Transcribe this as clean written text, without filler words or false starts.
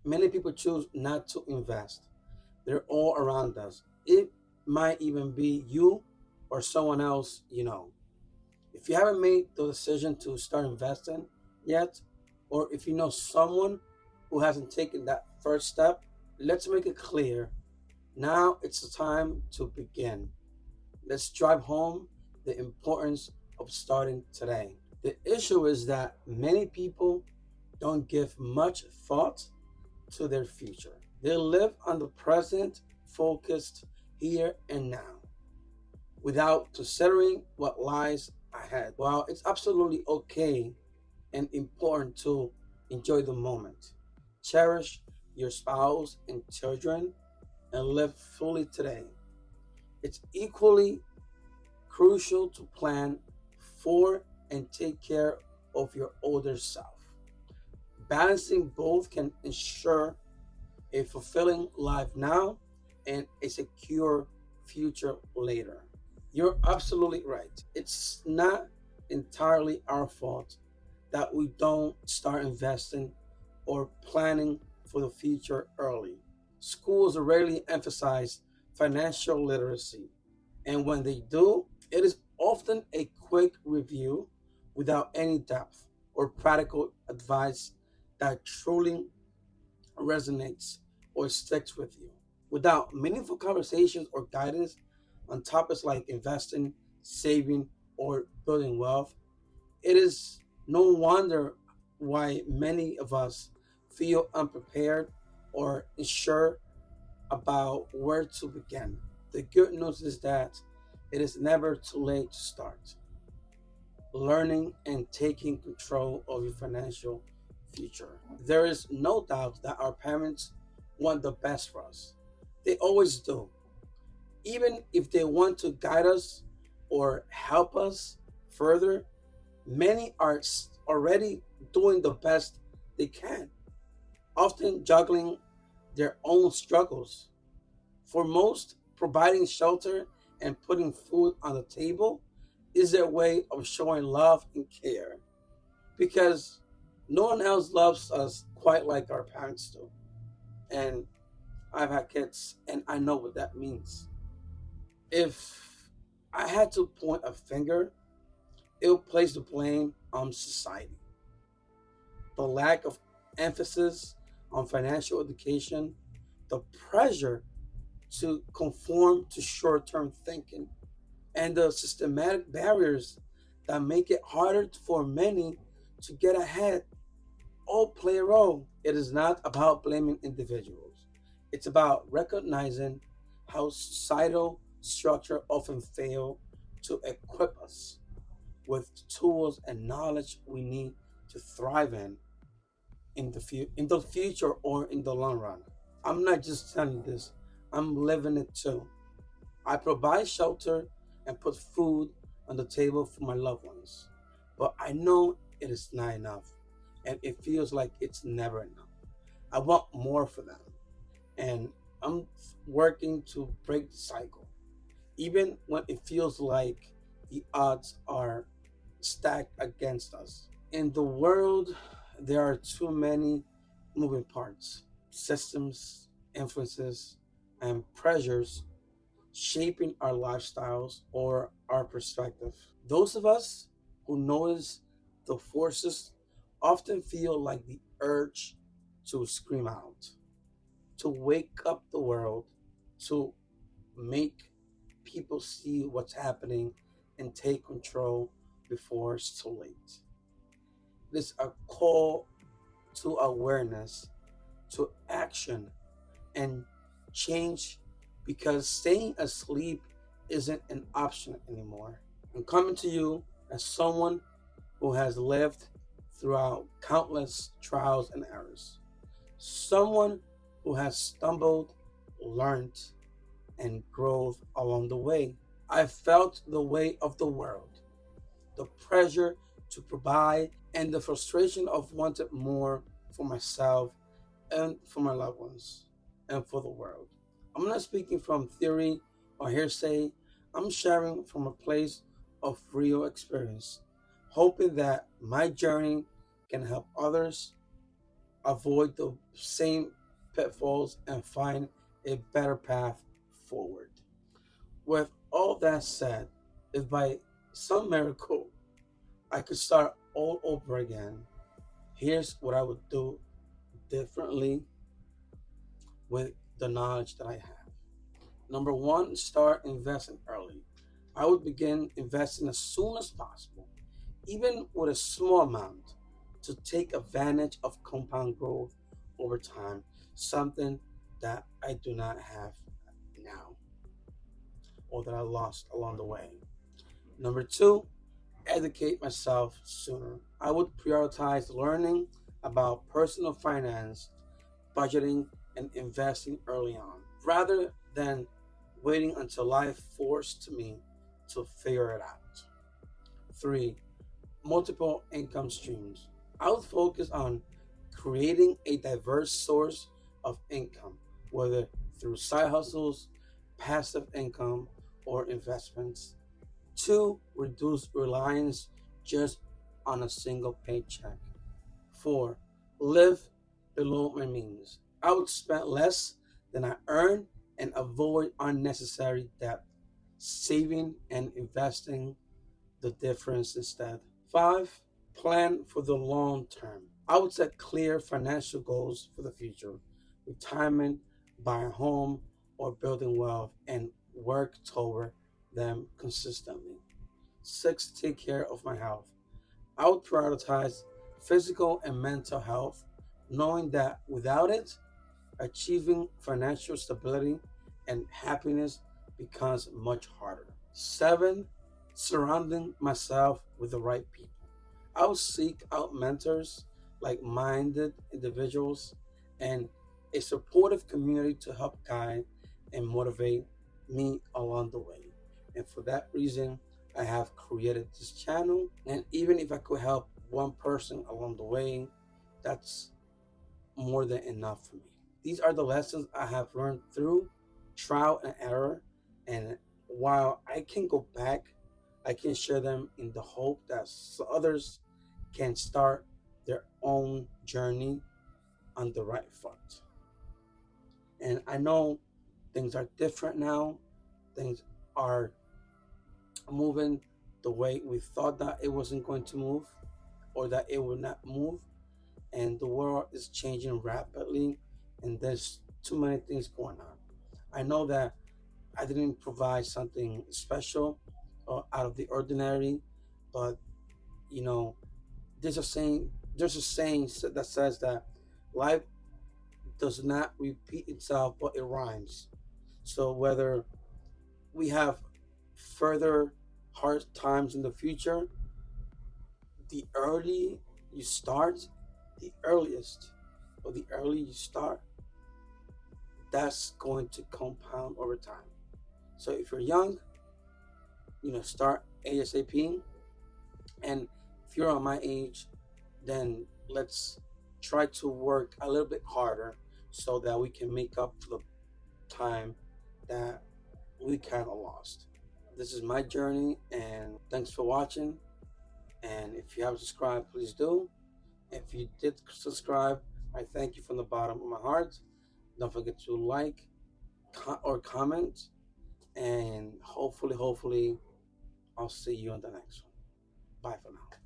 Many people choose not to invest. They're all around us. It might even be you or someone else you know. If you haven't made the decision to start investing yet, or if you know someone who hasn't taken that first step, let's make it clear. Now it's the time to begin. Let's drive home the importance of starting today. The issue is that many people don't give much thought to their future. They live on the present, focused here and now, without considering what lies ahead. While it's absolutely okay and important to enjoy the moment, cherish your spouse and children, and live fully today, it's equally crucial to plan for and take care of your older self. Balancing both can ensure a fulfilling life now and a secure future later. You're absolutely right. It's not entirely our fault that we don't start investing or planning for the future early. Schools rarely emphasize financial literacy, and when they do, it is often a quick review without any depth or practical advice that truly resonates or sticks with you. Without meaningful conversations or guidance on topics like investing, saving, or building wealth, it is no wonder why many of us feel unprepared or unsure about where to begin. The good news is that it is never too late to start learning and taking control of your financial future. There is no doubt that our parents want the best for us. They always do. Even if they want to guide us or help us further, many are already doing the best they can, often juggling their own struggles. For most, providing shelter and putting food on the table is their way of showing love and care, because no one else loves us quite like our parents do. And I've had kids and I know what that means. If I had to point a finger, it would place the blame on society. The lack of emphasis on financial education, the pressure to conform to short term thinking, and the systematic barriers that make it harder for many to get ahead all play a role. It is not about blaming individuals, it's about recognizing how societal structure often fail to equip us with tools and knowledge we need to thrive in the future or in the long run. I'm not just telling you this, I'm living it too. I provide shelter and put food on the table for my loved ones. But I know it is not enough, and it feels like it's never enough. I want more for them, and I'm working to break the cycle, even when it feels like the odds are stacked against us. In the world, there are too many moving parts, systems, influences, and pressures shaping our lifestyles or our perspective. Those of us who notice the forces often feel like the urge to scream out, to wake up the world, to make people see what's happening and take control before it's too late. It is a call to awareness, to action, and change, because staying asleep isn't an option anymore. I'm coming to you as someone who has lived throughout countless trials and errors, someone who has stumbled, learned, and grown along the way. I felt the weight of the world, the pressure to provide, and the frustration of wanting more for myself and for my loved ones and for the world. I'm not speaking from theory or hearsay. I'm sharing from a place of real experience, hoping that my journey can help others avoid the same pitfalls and find a better path forward. With all that said, if by some miracle I could start all over again, here's what I would do differently with the knowledge that I have. Number one, start investing early. I would begin investing as soon as possible, even with a small amount, to take advantage of compound growth over time, something that I do not have now or that I lost along the way. Number two, educate myself sooner. I would prioritize learning about personal finance, budgeting, and investing early on, rather than waiting until life forced me to figure it out. Three, multiple income streams. I would focus on creating a diverse source of income, whether through side hustles, passive income, or investments. Two, reduce reliance just on a single paycheck. Four, live below my means. I would spend less than I earn and avoid unnecessary debt, saving and investing the difference instead. Five, plan for the long term. I would set clear financial goals for the future, retirement, buying a home, or building wealth, and work toward them consistently. Six, take care of my health. I would prioritize physical and mental health, knowing that without it, achieving financial stability and happiness becomes much harder. Seven, surrounding myself with the right people. I will seek out mentors, like minded individuals, and a supportive community to help guide and motivate me along the way. And for that reason, I have created this channel. And even if I could help one person along the way, that's more than enough for me. These are the lessons I have learned through trial and error. And while I can go back, I can share them in the hope that others can start their own journey on the right foot. And I know things are different now. Things are moving the way we thought that it wasn't going to move or that it would not move. And the world is changing rapidly, and there's too many things going on. I know that I didn't provide something special or out of the ordinary, but you know, there's a saying. There's a saying that says that life does not repeat itself, but it rhymes. So whether we have further hard times in the future, the early you start, the earliest, or the early you start, that's going to compound over time. So if you're young, start ASAP. And if you're on my age, then let's try to work a little bit harder so that we can make up for the time that we kind of lost. This is my journey, and thanks for watching. And if you haven't subscribed, please do. If you did subscribe, I thank you from the bottom of my heart. Don't forget to like or comment, and hopefully, I'll see you on the next one. Bye for now.